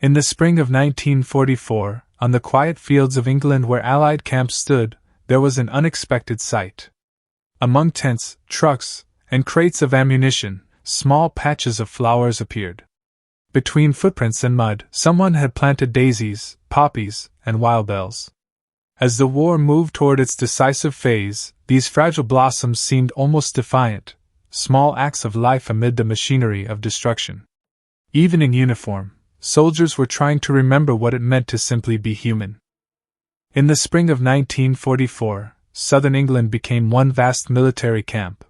In the spring of 1944, on the quiet fields of England where Allied camps stood, there was an unexpected sight. Among tents, trucks, and crates of ammunition, small patches of flowers appeared. Between footprints and mud, someone had planted daisies, poppies, and wild bells. As the war moved toward its decisive phase, these fragile blossoms seemed almost defiant, small acts of life amid the machinery of destruction. Even in uniform, soldiers were trying to remember what it meant to simply be human. In the spring of 1944, southern England became one vast military camp.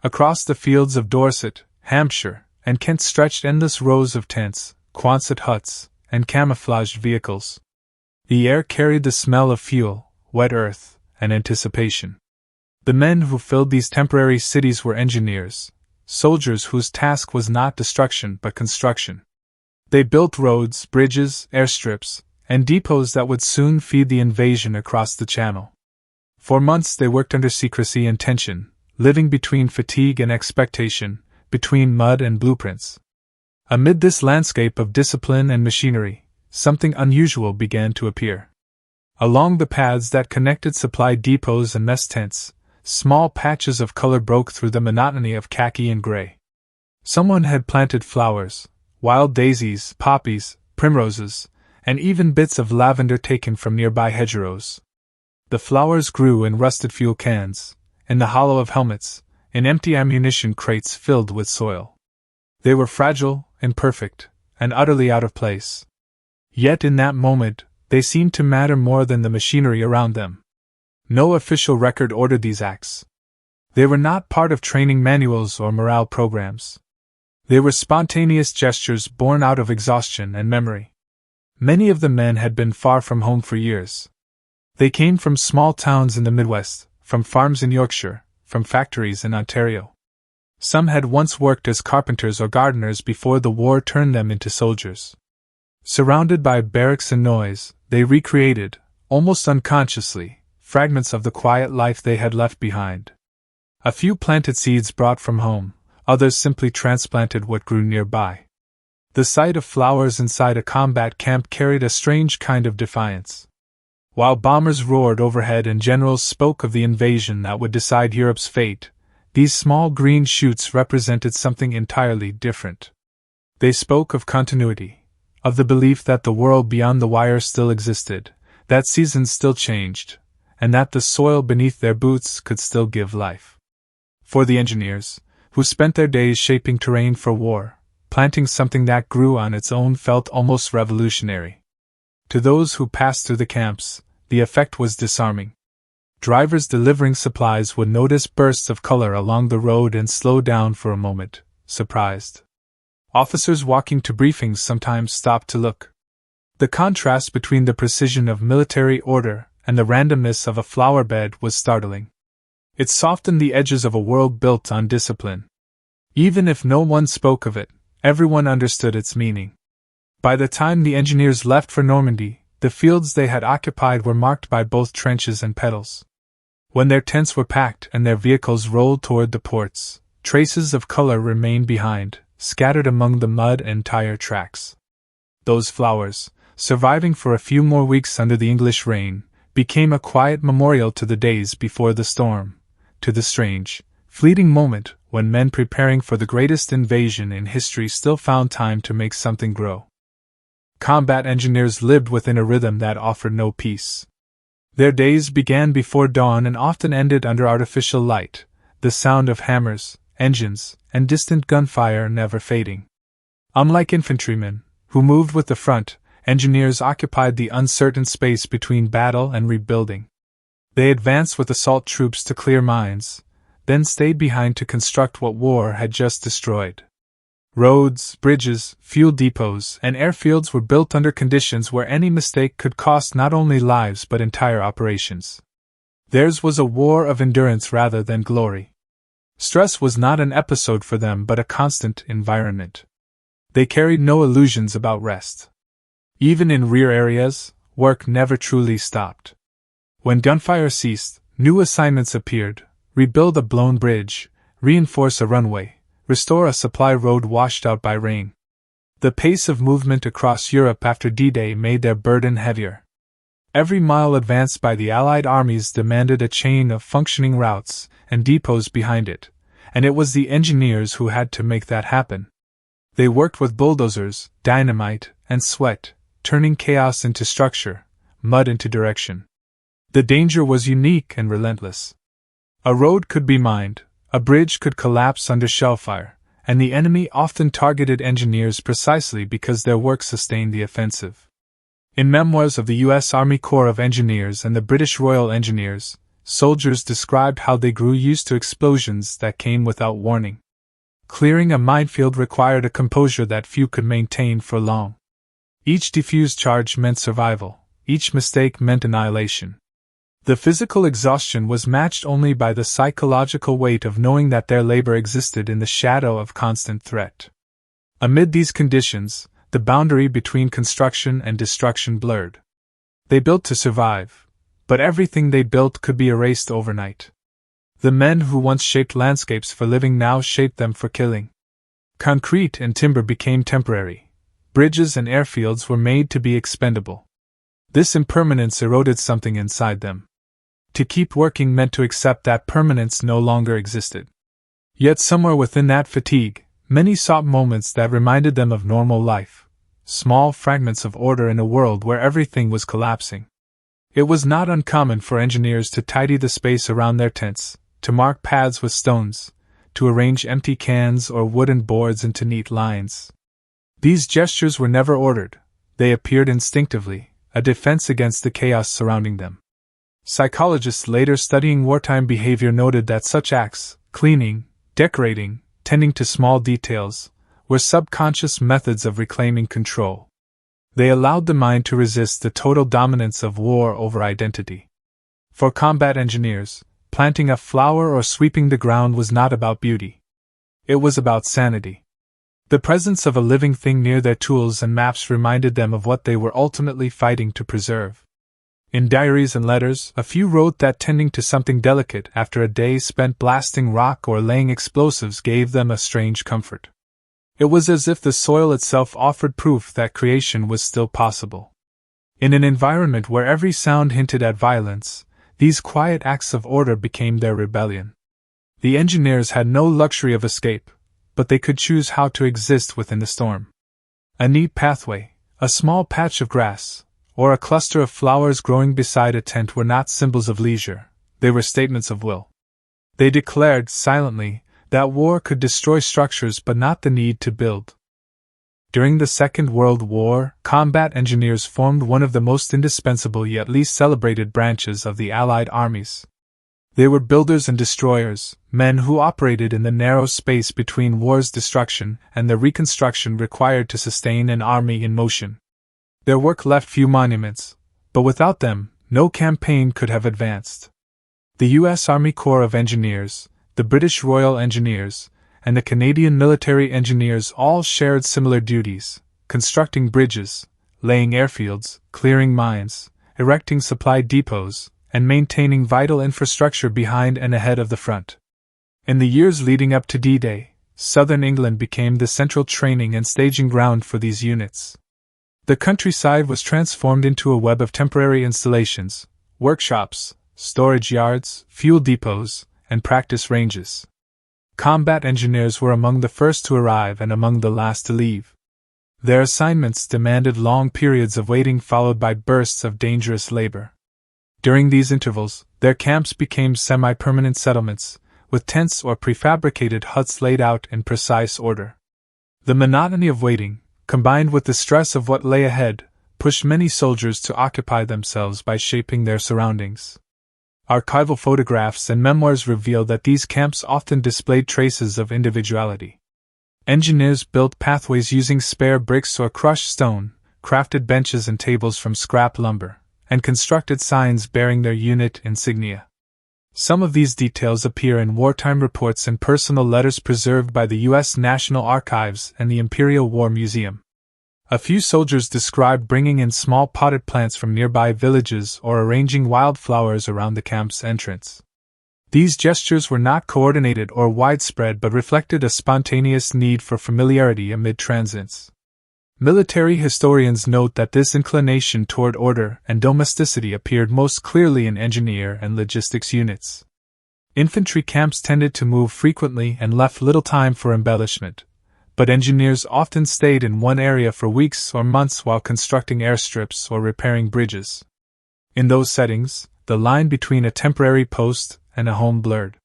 Across the fields of Dorset, Hampshire, and Kent stretched endless rows of tents, Quonset huts, and camouflaged vehicles. The air carried the smell of fuel, wet earth, and anticipation. The men who filled these temporary cities were engineers, soldiers whose task was not destruction but construction. They built roads, bridges, airstrips, and depots that would soon feed the invasion across the Channel. For months they worked under secrecy and tension, living between fatigue and expectation, between mud and blueprints. Amid this landscape of discipline and machinery, something unusual began to appear. Along the paths that connected supply depots and mess tents, small patches of color broke through the monotony of khaki and gray. Someone had planted flowers, wild daisies, poppies, primroses, and even bits of lavender taken from nearby hedgerows. The flowers grew in rusted fuel cans, in the hollow of helmets, in empty ammunition crates filled with soil. They were fragile, imperfect, and utterly out of place. Yet in that moment, they seemed to matter more than the machinery around them. No official record ordered these acts. They were not part of training manuals or morale programs. They were spontaneous gestures born out of exhaustion and memory. Many of the men had been far from home for years. They came from small towns in the Midwest, from farms in Yorkshire, from factories in Ontario. Some had once worked as carpenters or gardeners before the war turned them into soldiers. Surrounded by barracks and noise, they recreated, almost unconsciously, fragments of the quiet life they had left behind. A few planted seeds brought from home, others simply transplanted what grew nearby. The sight of flowers inside a combat camp carried a strange kind of defiance. While bombers roared overhead and generals spoke of the invasion that would decide Europe's fate, these small green shoots represented something entirely different. They spoke of continuity, of the belief that the world beyond the wire still existed, that seasons still changed, and that the soil beneath their boots could still give life. For the engineers, who spent their days shaping terrain for war, planting something that grew on its own felt almost revolutionary. To those who passed through the camps, the effect was disarming. Drivers delivering supplies would notice bursts of color along the road and slow down for a moment, surprised. Officers walking to briefings sometimes stopped to look. The contrast between the precision of military order and the randomness of a flower bed was startling. It softened the edges of a world built on discipline. Even if no one spoke of it, everyone understood its meaning. By the time the engineers left for Normandy, the fields they had occupied were marked by both trenches and petals. When their tents were packed and their vehicles rolled toward the ports, traces of color remained behind, scattered among the mud and tire tracks. Those flowers, surviving for a few more weeks under the English rain, became a quiet memorial to the days before the storm, to the strange, fleeting moment when men preparing for the greatest invasion in history still found time to make something grow. Combat engineers lived within a rhythm that offered no peace. Their days began before dawn and often ended under artificial light, the sound of hammers, engines, and distant gunfire never fading. Unlike infantrymen, who moved with the front, engineers occupied the uncertain space between battle and rebuilding. They advanced with assault troops to clear mines, then stayed behind to construct what war had just destroyed. Roads, bridges, fuel depots, and airfields were built under conditions where any mistake could cost not only lives but entire operations. Theirs was a war of endurance rather than glory. Stress was not an episode for them but a constant environment. They carried no illusions about rest. Even in rear areas, work never truly stopped. When gunfire ceased, new assignments appeared: rebuild a blown bridge, reinforce a runway, restore a supply road washed out by rain. The pace of movement across Europe after D-Day made their burden heavier. Every mile advanced by the Allied armies demanded a chain of functioning routes and depots behind it, and it was the engineers who had to make that happen. They worked with bulldozers, dynamite, and sweat, turning chaos into structure, mud into direction. The danger was unique and relentless. A road could be mined, a bridge could collapse under shellfire, and the enemy often targeted engineers precisely because their work sustained the offensive. In memoirs of the U.S. Army Corps of Engineers and the British Royal Engineers, soldiers described how they grew used to explosions that came without warning. Clearing a minefield required a composure that few could maintain for long. Each defused charge meant survival, each mistake meant annihilation. The physical exhaustion was matched only by the psychological weight of knowing that their labor existed in the shadow of constant threat. Amid these conditions, the boundary between construction and destruction blurred. They built to survive, but everything they built could be erased overnight. The men who once shaped landscapes for living now shaped them for killing. Concrete and timber became temporary. Bridges and airfields were made to be expendable. This impermanence eroded something inside them. To keep working meant to accept that permanence no longer existed. Yet somewhere within that fatigue, many sought moments that reminded them of normal life. Small fragments of order in a world where everything was collapsing. It was not uncommon for engineers to tidy the space around their tents, to mark paths with stones, to arrange empty cans or wooden boards into neat lines. These gestures were never ordered, they appeared instinctively, a defense against the chaos surrounding them. Psychologists later studying wartime behavior noted that such acts, cleaning, decorating, tending to small details, were subconscious methods of reclaiming control. They allowed the mind to resist the total dominance of war over identity. For combat engineers, planting a flower or sweeping the ground was not about beauty. It was about sanity. The presence of a living thing near their tools and maps reminded them of what they were ultimately fighting to preserve. In diaries and letters, a few wrote that tending to something delicate after a day spent blasting rock or laying explosives gave them a strange comfort. It was as if the soil itself offered proof that creation was still possible. In an environment where every sound hinted at violence, these quiet acts of order became their rebellion. The engineers had no luxury of escape, but they could choose how to exist within the storm. A neat pathway, a small patch of grass, or a cluster of flowers growing beside a tent were not symbols of leisure, they were statements of will. They declared, silently, that war could destroy structures but not the need to build. During the Second World War, combat engineers formed one of the most indispensable yet least celebrated branches of the Allied armies. They were builders and destroyers, men who operated in the narrow space between war's destruction and the reconstruction required to sustain an army in motion. Their work left few monuments, but without them, no campaign could have advanced. The U.S. Army Corps of Engineers, the British Royal Engineers, and the Canadian Military Engineers all shared similar duties, constructing bridges, laying airfields, clearing mines, erecting supply depots, and maintaining vital infrastructure behind and ahead of the front. In the years leading up to D-Day, southern England became the central training and staging ground for these units. The countryside was transformed into a web of temporary installations, workshops, storage yards, fuel depots, and practice ranges. Combat engineers were among the first to arrive and among the last to leave. Their assignments demanded long periods of waiting followed by bursts of dangerous labor. During these intervals, their camps became semi-permanent settlements, with tents or prefabricated huts laid out in precise order. The monotony of waiting, combined with the stress of what lay ahead, pushed many soldiers to occupy themselves by shaping their surroundings. Archival photographs and memoirs reveal that these camps often displayed traces of individuality. Engineers built pathways using spare bricks or crushed stone, crafted benches and tables from scrap lumber, and constructed signs bearing their unit insignia. Some of these details appear in wartime reports and personal letters preserved by the U.S. National Archives and the Imperial War Museum. A few soldiers described bringing in small potted plants from nearby villages or arranging wildflowers around the camp's entrance. These gestures were not coordinated or widespread but reflected a spontaneous need for familiarity amid transience. Military historians note that this inclination toward order and domesticity appeared most clearly in engineer and logistics units. Infantry camps tended to move frequently and left little time for embellishment, but engineers often stayed in one area for weeks or months while constructing airstrips or repairing bridges. In those settings, the line between a temporary post and a home blurred.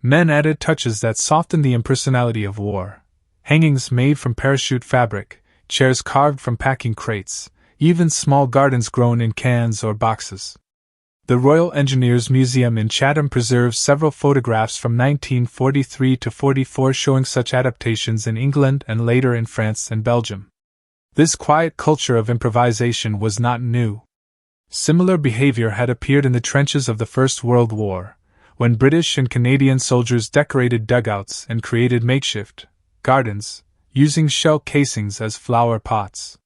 Men added touches that softened the impersonality of war: hangings made from parachute fabric, chairs carved from packing crates, even small gardens grown in cans or boxes. The Royal Engineers Museum in Chatham preserves several photographs from 1943 to 44 showing such adaptations in England and later in France and Belgium. This quiet culture of improvisation was not new. Similar behavior had appeared in the trenches of the First World War, when British and Canadian soldiers decorated dugouts and created makeshift gardens, using shell casings as flower pots.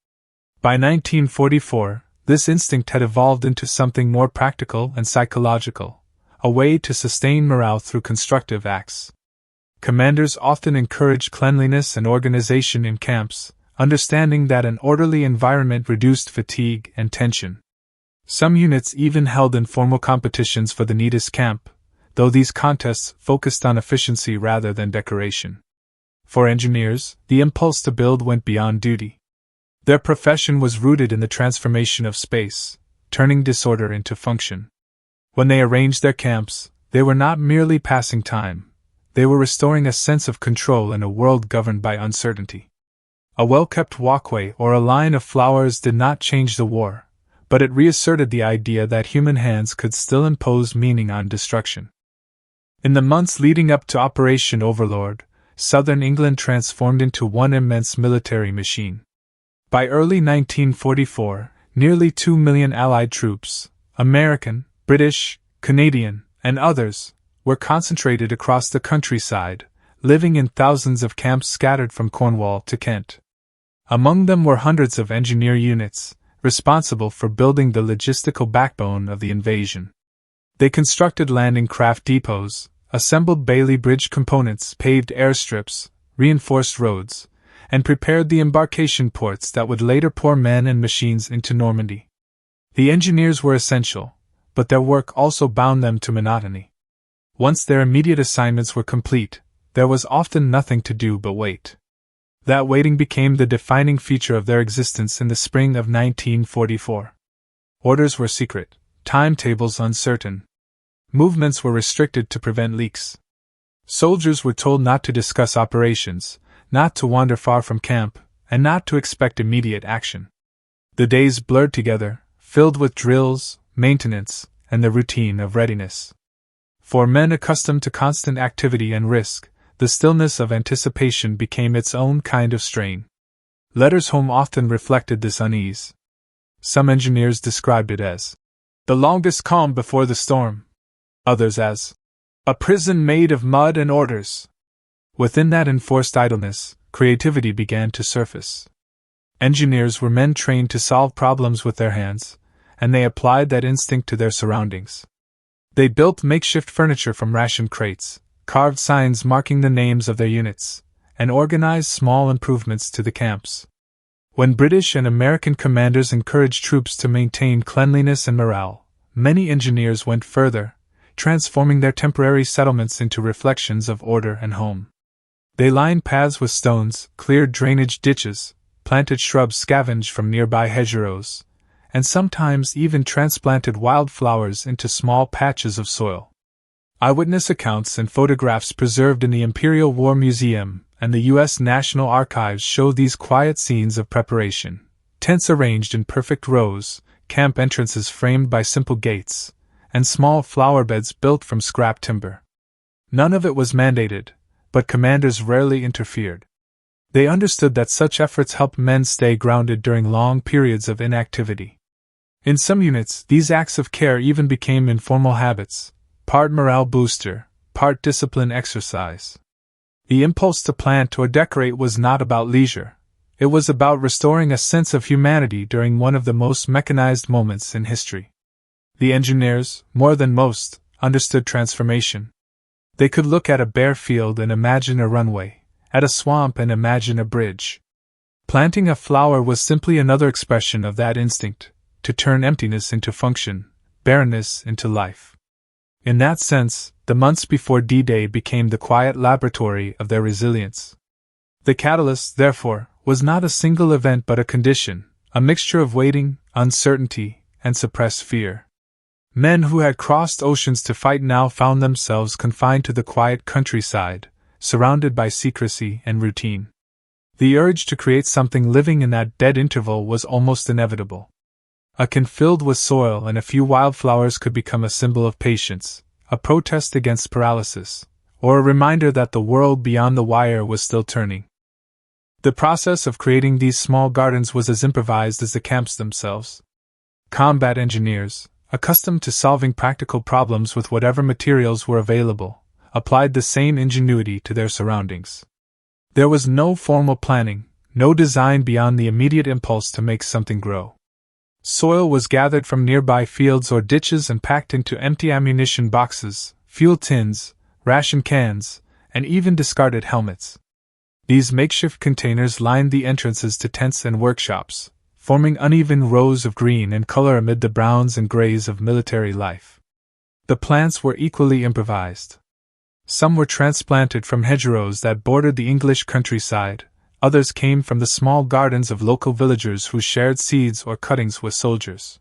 By 1944, this instinct had evolved into something more practical and psychological, a way to sustain morale through constructive acts. Commanders often encouraged cleanliness and organization in camps, understanding that an orderly environment reduced fatigue and tension. Some units even held informal competitions for the neatest camp, though these contests focused on efficiency rather than decoration. For engineers, the impulse to build went beyond duty. Their profession was rooted in the transformation of space, turning disorder into function. When they arranged their camps, they were not merely passing time, they were restoring a sense of control in a world governed by uncertainty. A well-kept walkway or a line of flowers did not change the war, but it reasserted the idea that human hands could still impose meaning on destruction. In the months leading up to Operation Overlord, southern England transformed into one immense military machine. By early 1944, nearly 2 million Allied troops, American, British, Canadian, and others, were concentrated across the countryside, living in thousands of camps scattered from Cornwall to Kent. Among them were hundreds of engineer units, responsible for building the logistical backbone of the invasion. They constructed landing craft depots, assembled Bailey Bridge components, paved airstrips, reinforced roads, and prepared the embarkation ports that would later pour men and machines into Normandy. The engineers were essential, but their work also bound them to monotony. Once their immediate assignments were complete, there was often nothing to do but wait. That waiting became the defining feature of their existence in the spring of 1944. Orders were secret, timetables uncertain. Movements were restricted to prevent leaks. Soldiers were told not to discuss operations, not to wander far from camp, and not to expect immediate action. The days blurred together, filled with drills, maintenance, and the routine of readiness. For men accustomed to constant activity and risk, the stillness of anticipation became its own kind of strain. Letters home often reflected this unease. Some engineers described it as the longest calm before the storm, others as a prison made of mud and orders. Within that enforced idleness, creativity began to surface. Engineers were men trained to solve problems with their hands, and they applied that instinct to their surroundings. They built makeshift furniture from ration crates, carved signs marking the names of their units, and organized small improvements to the camps. When British and American commanders encouraged troops to maintain cleanliness and morale, many engineers went further, transforming their temporary settlements into reflections of order and home. They lined paths with stones, cleared drainage ditches, planted shrubs scavenged from nearby hedgerows, and sometimes even transplanted wildflowers into small patches of soil. Eyewitness accounts and photographs preserved in the Imperial War Museum and the U.S. National Archives show these quiet scenes of preparation: tents arranged in perfect rows, camp entrances framed by simple gates, and small flower beds built from scrap timber. None of it was mandated, but commanders rarely interfered. They understood that such efforts helped men stay grounded during long periods of inactivity. In some units, these acts of care even became informal habits, part morale booster, part discipline exercise. The impulse to plant or decorate was not about leisure. It was about restoring a sense of humanity during one of the most mechanized moments in history. The engineers, more than most, understood transformation. They could look at a bare field and imagine a runway, at a swamp and imagine a bridge. Planting a flower was simply another expression of that instinct, to turn emptiness into function, barrenness into life. In that sense, the months before D-Day became the quiet laboratory of their resilience. The catalyst, therefore, was not a single event but a condition, a mixture of waiting, uncertainty, and suppressed fear. Men who had crossed oceans to fight now found themselves confined to the quiet countryside, surrounded by secrecy and routine. The urge to create something living in that dead interval was almost inevitable. A can filled with soil and a few wildflowers could become a symbol of patience, a protest against paralysis, or a reminder that the world beyond the wire was still turning. The process of creating these small gardens was as improvised as the camps themselves. Combat engineers, accustomed to solving practical problems with whatever materials were available, applied the same ingenuity to their surroundings. There was no formal planning, no design beyond the immediate impulse to make something grow. Soil was gathered from nearby fields or ditches and packed into empty ammunition boxes, fuel tins, ration cans, and even discarded helmets. These makeshift containers lined the entrances to tents and workshops, forming uneven rows of green and color amid the browns and grays of military life. The plants were equally improvised. Some were transplanted from hedgerows that bordered the English countryside, others came from the small gardens of local villagers who shared seeds or cuttings with soldiers.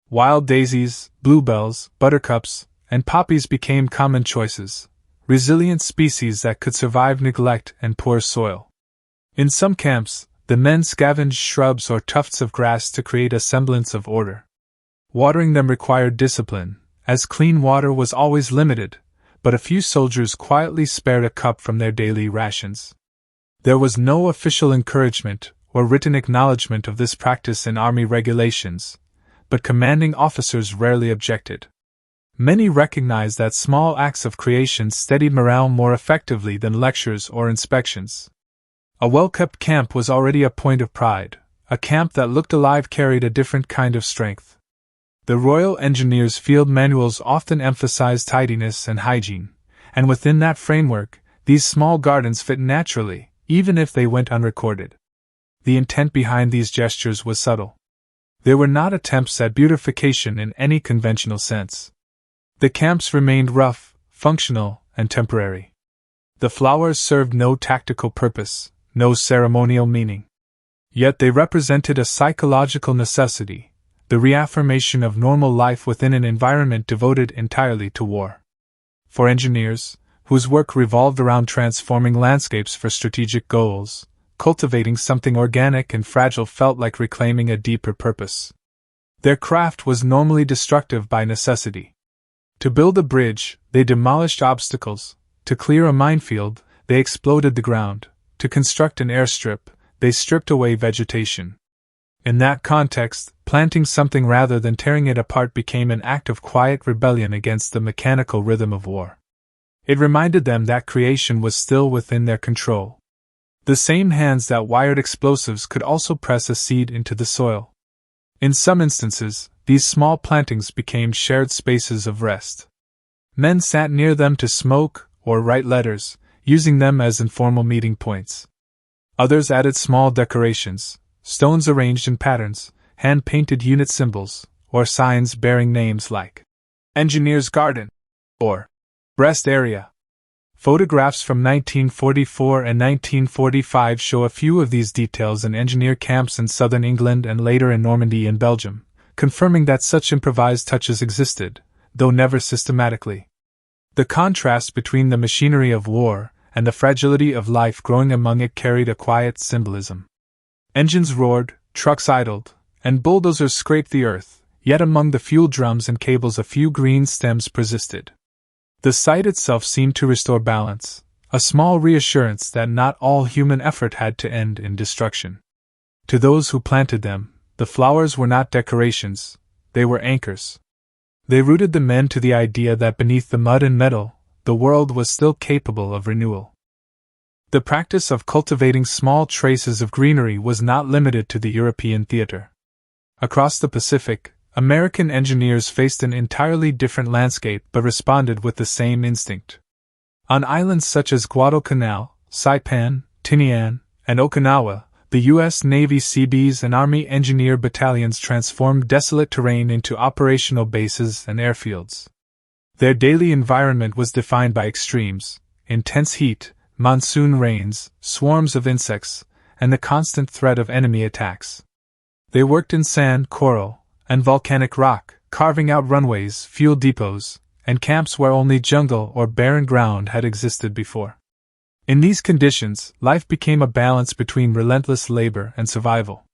Wild daisies, bluebells, buttercups, and poppies became common choices, resilient species that could survive neglect and poor soil. In some camps, the men scavenged shrubs or tufts of grass to create a semblance of order. Watering them required discipline, as clean water was always limited, but a few soldiers quietly spared a cup from their daily rations. There was no official encouragement or written acknowledgement of this practice in army regulations, but commanding officers rarely objected. Many recognized that small acts of creation steadied morale more effectively than lectures or inspections. A well-kept camp was already a point of pride. A camp that looked alive carried a different kind of strength. The Royal Engineers' field manuals often emphasized tidiness and hygiene, and within that framework, these small gardens fit naturally, even if they went unrecorded. The intent behind these gestures was subtle. They were not attempts at beautification in any conventional sense. The camps remained rough, functional, and temporary. The flowers served no tactical purpose, no ceremonial meaning. Yet they represented a psychological necessity, the reaffirmation of normal life within an environment devoted entirely to war. For engineers, whose work revolved around transforming landscapes for strategic goals, cultivating something organic and fragile felt like reclaiming a deeper purpose. Their craft was normally destructive by necessity. To build a bridge, they demolished obstacles. To clear a minefield, they exploded the ground. To construct an airstrip, they stripped away vegetation. In that context, planting something rather than tearing it apart became an act of quiet rebellion against the mechanical rhythm of war. It reminded them that creation was still within their control. The same hands that wired explosives could also press a seed into the soil. In some instances, these small plantings became shared spaces of rest. Men sat near them to smoke or write letters, using them as informal meeting points. Others added small decorations, stones arranged in patterns, hand-painted unit symbols, or signs bearing names like Engineer's Garden or Rest Area. Photographs from 1944 and 1945 show a few of these details in engineer camps in southern England and later in Normandy and Belgium, confirming that such improvised touches existed, though never systematically. The contrast between the machinery of war and the fragility of life growing among it carried a quiet symbolism. Engines roared, trucks idled, and bulldozers scraped the earth, yet among the fuel drums and cables a few green stems persisted. The sight itself seemed to restore balance, a small reassurance that not all human effort had to end in destruction. To those who planted them, the flowers were not decorations, they were anchors. They rooted the men to the idea that beneath the mud and metal, the world was still capable of renewal. The practice of cultivating small traces of greenery was not limited to the European theater. Across the Pacific, American engineers faced an entirely different landscape but responded with the same instinct. On islands such as Guadalcanal, Saipan, Tinian, and Okinawa, the U.S. Navy Seabees and Army Engineer battalions transformed desolate terrain into operational bases and airfields. Their daily environment was defined by extremes: intense heat, monsoon rains, swarms of insects, and the constant threat of enemy attacks. They worked in sand, coral, and volcanic rock, carving out runways, fuel depots, and camps where only jungle or barren ground had existed before. In these conditions, life became a balance between relentless labor and survival.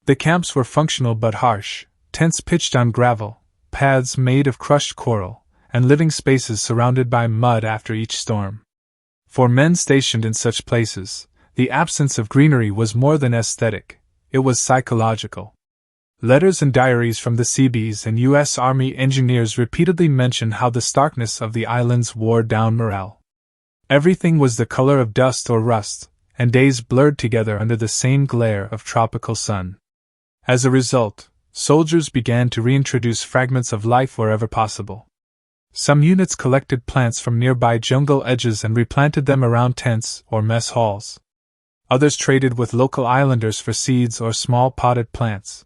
The camps were functional but harsh, tents pitched on gravel, paths made of crushed coral, and living spaces surrounded by mud after each storm. For men stationed in such places, the absence of greenery was more than aesthetic, it was psychological. Letters and diaries from the Seabees and U.S. Army engineers repeatedly mention how the starkness of the islands wore down morale. Everything was the color of dust or rust, and days blurred together under the same glare of tropical sun. As a result, soldiers began to reintroduce fragments of life wherever possible. Some units collected plants from nearby jungle edges and replanted them around tents or mess halls. Others traded with local islanders for seeds or small potted plants.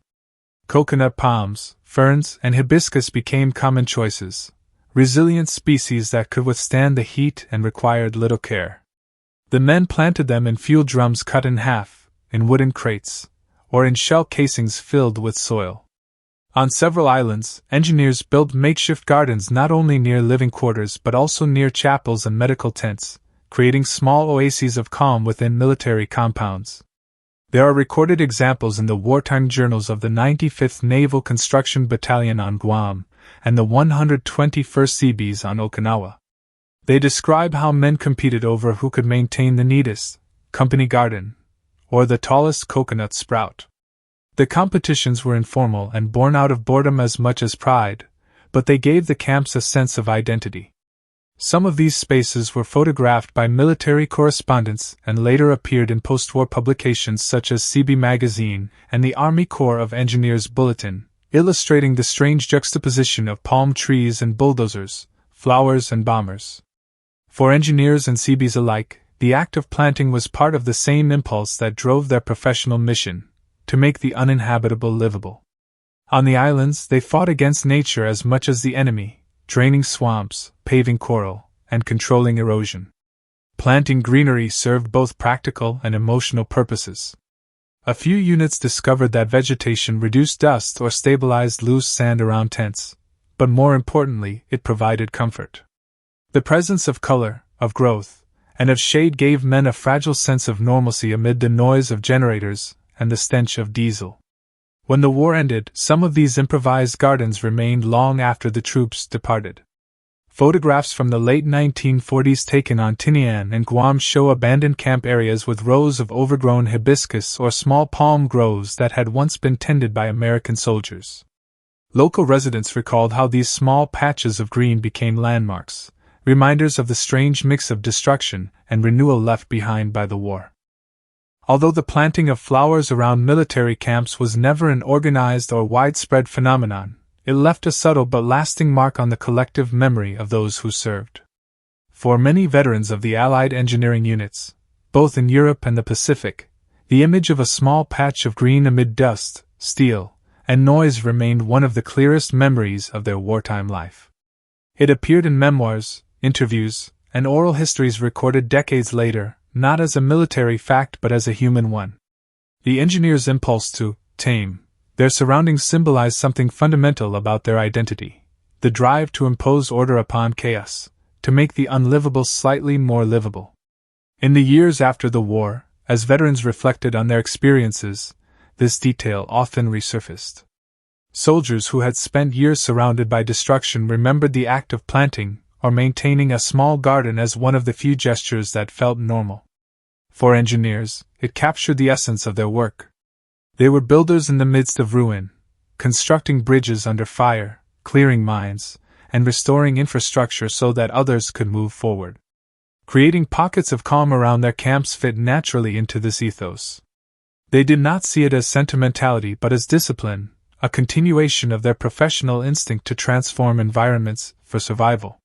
Coconut palms, ferns, and hibiscus became common choices, resilient species that could withstand the heat and required little care. The men planted them in fuel drums cut in half, in wooden crates, or in shell casings filled with soil. On several islands, engineers built makeshift gardens not only near living quarters but also near chapels and medical tents, creating small oases of calm within military compounds. There are recorded examples in the wartime journals of the 95th Naval Construction Battalion on Guam and the 121st Seabees on Okinawa. They describe how men competed over who could maintain the neatest company garden or the tallest coconut sprout. The competitions were informal and born out of boredom as much as pride, but they gave the camps a sense of identity. Some of these spaces were photographed by military correspondents and later appeared in postwar publications such as Seabee Magazine and the Army Corps of Engineers Bulletin, illustrating the strange juxtaposition of palm trees and bulldozers, flowers and bombers. For engineers and Seabees alike, the act of planting was part of the same impulse that drove their professional mission: to make the uninhabitable livable. On the islands, they fought against nature as much as the enemy, draining swamps, paving coral, and controlling erosion. Planting greenery served both practical and emotional purposes. A few units discovered that vegetation reduced dust or stabilized loose sand around tents, but more importantly, it provided comfort. The presence of color, of growth, and of shade gave men a fragile sense of normalcy amid the noise of generators and the stench of diesel. When the war ended, some of these improvised gardens remained long after the troops departed. Photographs from the late 1940s taken on Tinian and Guam show abandoned camp areas with rows of overgrown hibiscus or small palm groves that had once been tended by American soldiers. Local residents recalled how these small patches of green became landmarks, reminders of the strange mix of destruction and renewal left behind by the war. Although the planting of flowers around military camps was never an organized or widespread phenomenon, it left a subtle but lasting mark on the collective memory of those who served. For many veterans of the Allied engineering units, both in Europe and the Pacific, the image of a small patch of green amid dust, steel, and noise remained one of the clearest memories of their wartime life. It appeared in memoirs, interviews, and oral histories recorded decades later, not as a military fact but as a human one. The engineers' impulse to tame their surroundings symbolized something fundamental about their identity: the drive to impose order upon chaos, to make the unlivable slightly more livable. In the years after the war, as veterans reflected on their experiences, this detail often resurfaced. Soldiers who had spent years surrounded by destruction remembered the act of planting or maintaining a small garden as one of the few gestures that felt normal. For engineers, it captured the essence of their work. They were builders in the midst of ruin, constructing bridges under fire, clearing mines, and restoring infrastructure so that others could move forward. Creating pockets of calm around their camps fit naturally into this ethos. They did not see it as sentimentality but as discipline, a continuation of their professional instinct to transform environments for survival.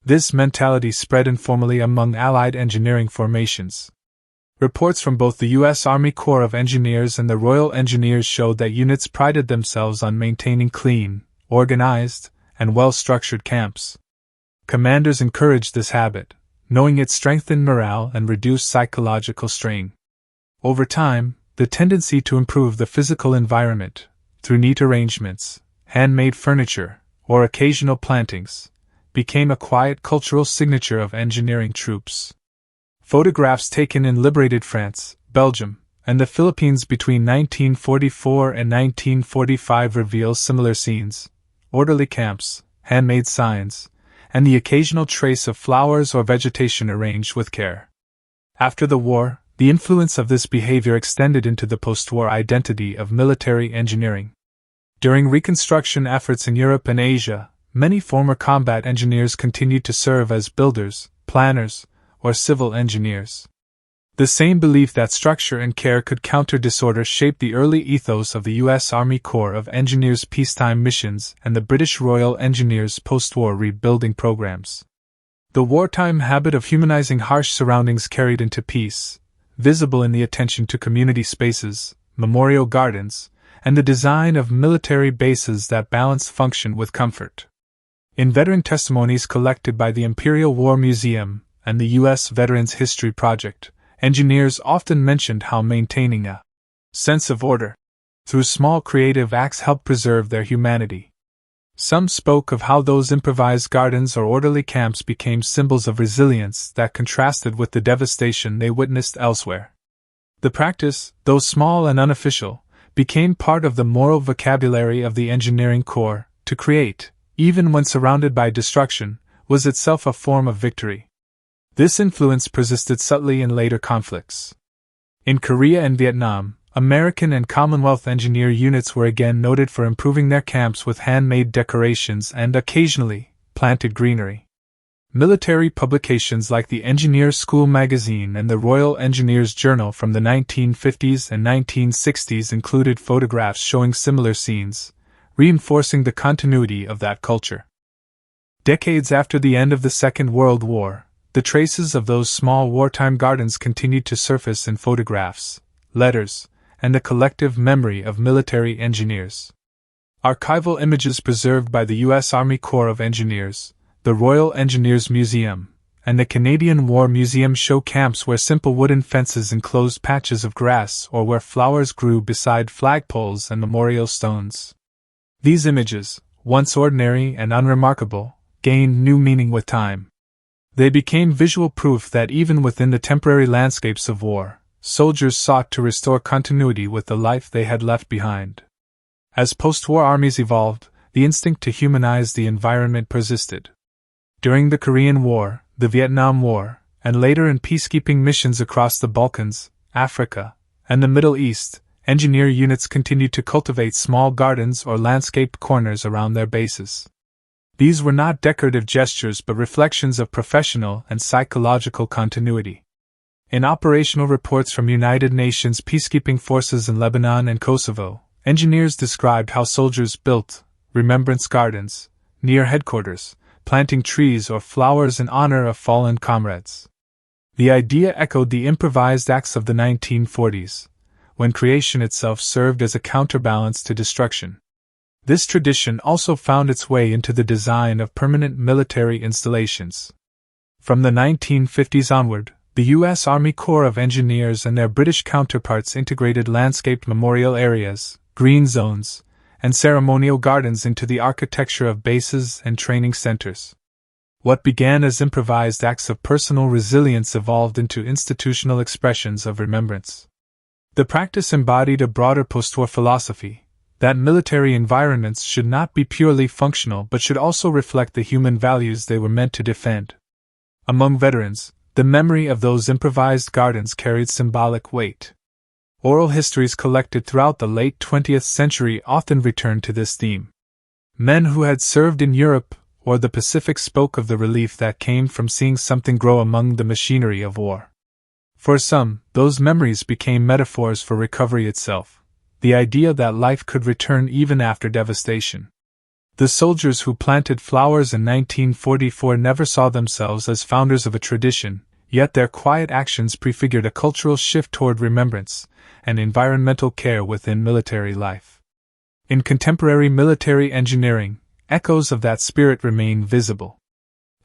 This mentality spread informally among Allied engineering formations. Reports from both the U.S. Army Corps of Engineers and the Royal Engineers showed that units prided themselves on maintaining clean, organized, and well-structured camps. Commanders encouraged this habit, knowing it strengthened morale and reduced psychological strain. Over time, the tendency to improve the physical environment, through neat arrangements, handmade furniture, or occasional plantings, became a quiet cultural signature of engineering troops. Photographs taken in liberated France, Belgium, and the Philippines between 1944 and 1945 reveal similar scenes: orderly camps, handmade signs, and the occasional trace of flowers or vegetation arranged with care. After the war, the influence of this behavior extended into the post-war identity of military engineering. During reconstruction efforts in Europe and Asia, many former combat engineers continued to serve as builders, planners, or civil engineers. The same belief that structure and care could counter disorder shaped the early ethos of the U.S. Army Corps of Engineers' peacetime missions and the British Royal Engineers' post-war rebuilding programs. The wartime habit of humanizing harsh surroundings carried into peace, visible in the attention to community spaces, memorial gardens, and the design of military bases that balanced function with comfort. In veteran testimonies collected by the Imperial War Museum and the U.S. Veterans History Project, engineers often mentioned how maintaining a sense of order through small creative acts helped preserve their humanity. Some spoke of how those improvised gardens or orderly camps became symbols of resilience that contrasted with the devastation they witnessed elsewhere. The practice, though small and unofficial, became part of the moral vocabulary of the engineering corps. To create, even when surrounded by destruction, was itself a form of victory. This influence persisted subtly in later conflicts. In Korea and Vietnam, American and Commonwealth engineer units were again noted for improving their camps with handmade decorations and occasionally planted greenery. Military publications like the Engineer School magazine and the Royal Engineers Journal from the 1950s and 1960s included photographs showing similar scenes, reinforcing the continuity of that culture. Decades after the end of the Second World War, the traces of those small wartime gardens continued to surface in photographs, letters, and the collective memory of military engineers. Archival images preserved by the U.S. Army Corps of Engineers, the Royal Engineers Museum, and the Canadian War Museum show camps where simple wooden fences enclosed patches of grass or where flowers grew beside flagpoles and memorial stones. These images, once ordinary and unremarkable, gained new meaning with time. They became visual proof that even within the temporary landscapes of war, soldiers sought to restore continuity with the life they had left behind. As post-war armies evolved, the instinct to humanize the environment persisted. During the Korean War, the Vietnam War, and later in peacekeeping missions across the Balkans, Africa, and the Middle East, engineer units continued to cultivate small gardens or landscaped corners around their bases. These were not decorative gestures but reflections of professional and psychological continuity. In operational reports from United Nations peacekeeping forces in Lebanon and Kosovo, engineers described how soldiers built remembrance gardens near headquarters, planting trees or flowers in honor of fallen comrades. The idea echoed the improvised acts of the 1940s, when creation itself served as a counterbalance to destruction. This tradition also found its way into the design of permanent military installations. From the 1950s onward, the U.S. Army Corps of Engineers and their British counterparts integrated landscaped memorial areas, green zones, and ceremonial gardens into the architecture of bases and training centers. What began as improvised acts of personal resilience evolved into institutional expressions of remembrance. The practice embodied a broader post-war philosophy that military environments should not be purely functional but should also reflect the human values they were meant to defend. Among veterans, the memory of those improvised gardens carried symbolic weight. Oral histories collected throughout the late 20th century often returned to this theme. Men who had served in Europe or the Pacific spoke of the relief that came from seeing something grow among the machinery of war. For some, those memories became metaphors for recovery itself, the idea that life could return even after devastation. The soldiers who planted flowers in 1944 never saw themselves as founders of a tradition, yet their quiet actions prefigured a cultural shift toward remembrance and environmental care within military life. In contemporary military engineering, echoes of that spirit remain visible.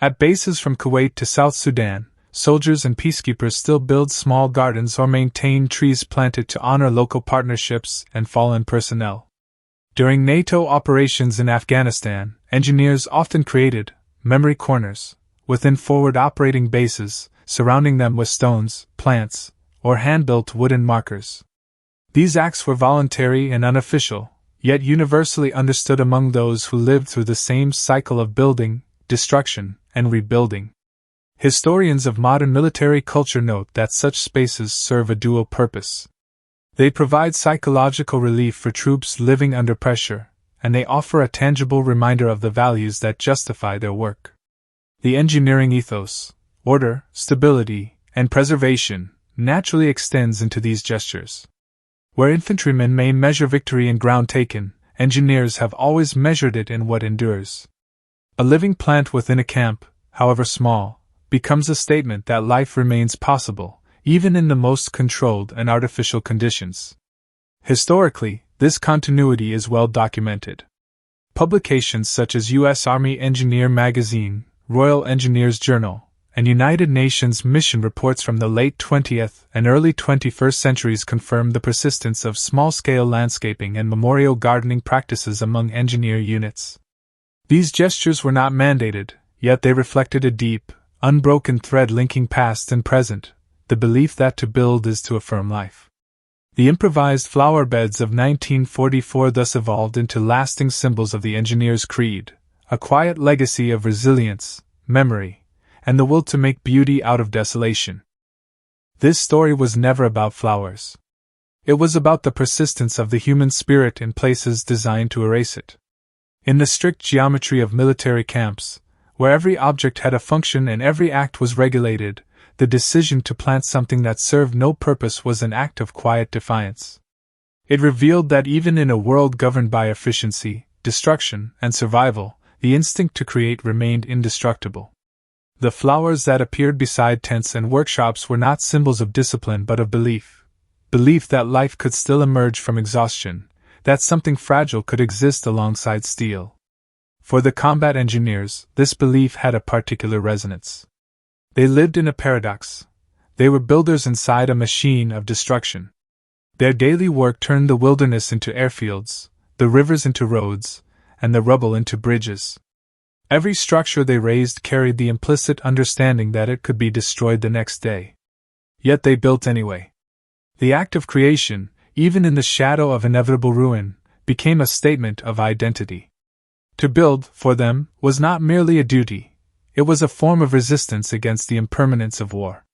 At bases from Kuwait to South Sudan, soldiers and peacekeepers still build small gardens or maintain trees planted to honor local partnerships and fallen personnel. During NATO operations in Afghanistan, engineers often created memory corners within forward operating bases, surrounding them with stones, plants, or hand-built wooden markers. These acts were voluntary and unofficial, yet universally understood among those who lived through the same cycle of building, destruction, and rebuilding. Historians of modern military culture note that such spaces serve a dual purpose. They provide psychological relief for troops living under pressure, and they offer a tangible reminder of the values that justify their work. The engineering ethos, order, stability, and preservation, naturally extends into these gestures. Where infantrymen may measure victory in ground taken, engineers have always measured it in what endures. A living plant within a camp, however small, becomes a statement that life remains possible, even in the most controlled and artificial conditions. Historically, this continuity is well documented. Publications such as U.S. Army Engineer Magazine, Royal Engineers Journal, and United Nations mission reports from the late 20th and early 21st centuries confirm the persistence of small-scale landscaping and memorial gardening practices among engineer units. These gestures were not mandated, yet they reflected a deep, unbroken thread linking past and present, the belief that to build is to affirm life. The improvised flower beds of 1944 thus evolved into lasting symbols of the engineer's creed, a quiet legacy of resilience, memory, and the will to make beauty out of desolation. This story was never about flowers. It was about the persistence of the human spirit in places designed to erase it. In the strict geometry of military camps, where every object had a function and every act was regulated, the decision to plant something that served no purpose was an act of quiet defiance. It revealed that even in a world governed by efficiency, destruction, and survival, the instinct to create remained indestructible. The flowers that appeared beside tents and workshops were not symbols of discipline but of belief. Belief that life could still emerge from exhaustion, that something fragile could exist alongside steel. For the combat engineers, this belief had a particular resonance. They lived in a paradox. They were builders inside a machine of destruction. Their daily work turned the wilderness into airfields, the rivers into roads, and the rubble into bridges. Every structure they raised carried the implicit understanding that it could be destroyed the next day. Yet they built anyway. The act of creation, even in the shadow of inevitable ruin, became a statement of identity. To build, for them, was not merely a duty, it was a form of resistance against the impermanence of war.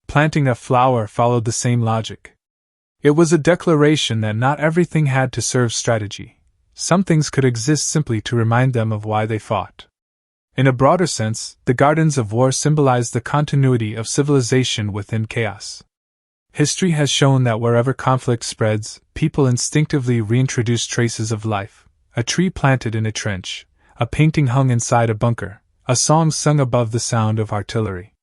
Planting a flower followed the same logic. It was a declaration that not everything had to serve strategy. Some things could exist simply to remind them of why they fought. In a broader sense, the gardens of war symbolized the continuity of civilization within chaos. History has shown that wherever conflict spreads, people instinctively reintroduce traces of life. A tree planted in a trench, a painting hung inside a bunker, a song sung above the sound of artillery.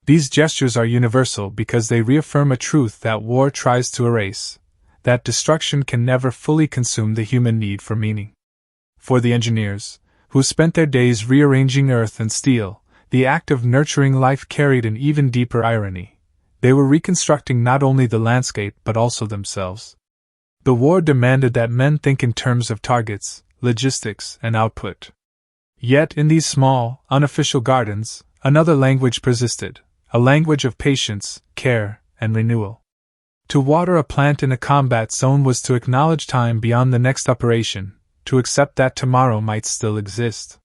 These gestures are universal because they reaffirm a truth that war tries to erase, that destruction can never fully consume the human need for meaning. For the engineers, who spent their days rearranging earth and steel, the act of nurturing life carried an even deeper irony. They were reconstructing not only the landscape but also themselves. The war demanded that men think in terms of targets, logistics, and output. Yet in these small, unofficial gardens, another language persisted, a language of patience, care, and renewal. To water a plant in a combat zone was to acknowledge time beyond the next operation, to accept that tomorrow might still exist.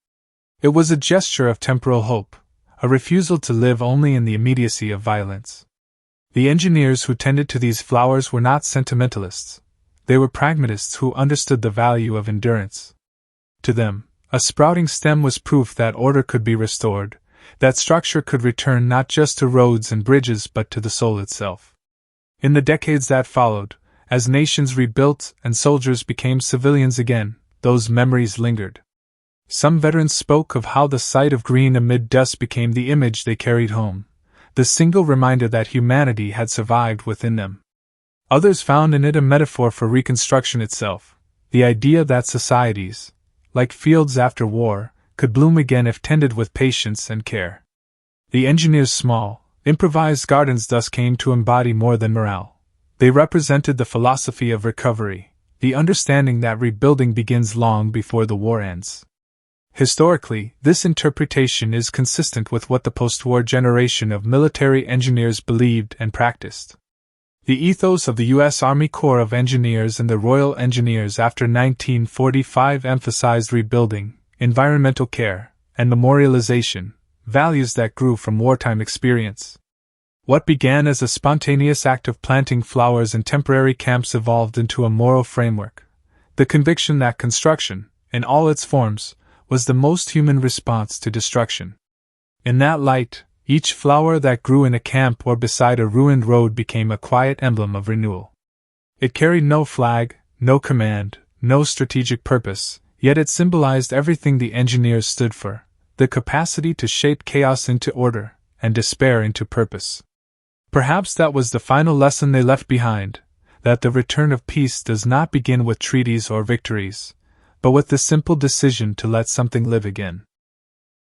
It was a gesture of temporal hope, a refusal to live only in the immediacy of violence. The engineers who tended to these flowers were not sentimentalists. They were pragmatists who understood the value of endurance. To them, a sprouting stem was proof that order could be restored, that structure could return not just to roads and bridges but to the soul itself. In the decades that followed, as nations rebuilt and soldiers became civilians again, those memories lingered. Some veterans spoke of how the sight of green amid dust became the image they carried home, the single reminder that humanity had survived within them. Others found in it a metaphor for reconstruction itself, the idea that societies, like fields after war, could bloom again if tended with patience and care. The engineers' small, improvised gardens thus came to embody more than morale. They represented the philosophy of recovery, the understanding that rebuilding begins long before the war ends. Historically, this interpretation is consistent with what the post-war generation of military engineers believed and practiced. The ethos of the U.S. Army Corps of Engineers and the Royal Engineers after 1945 emphasized rebuilding, environmental care, and memorialization, values that grew from wartime experience. What began as a spontaneous act of planting flowers in temporary camps evolved into a moral framework, the conviction that construction, in all its forms, was the most human response to destruction. In that light, each flower that grew in a camp or beside a ruined road became a quiet emblem of renewal. It carried no flag, no command, no strategic purpose, yet it symbolized everything the engineers stood for: the capacity to shape chaos into order, and despair into purpose. Perhaps that was the final lesson they left behind, that the return of peace does not begin with treaties or victories, but with the simple decision to let something live again.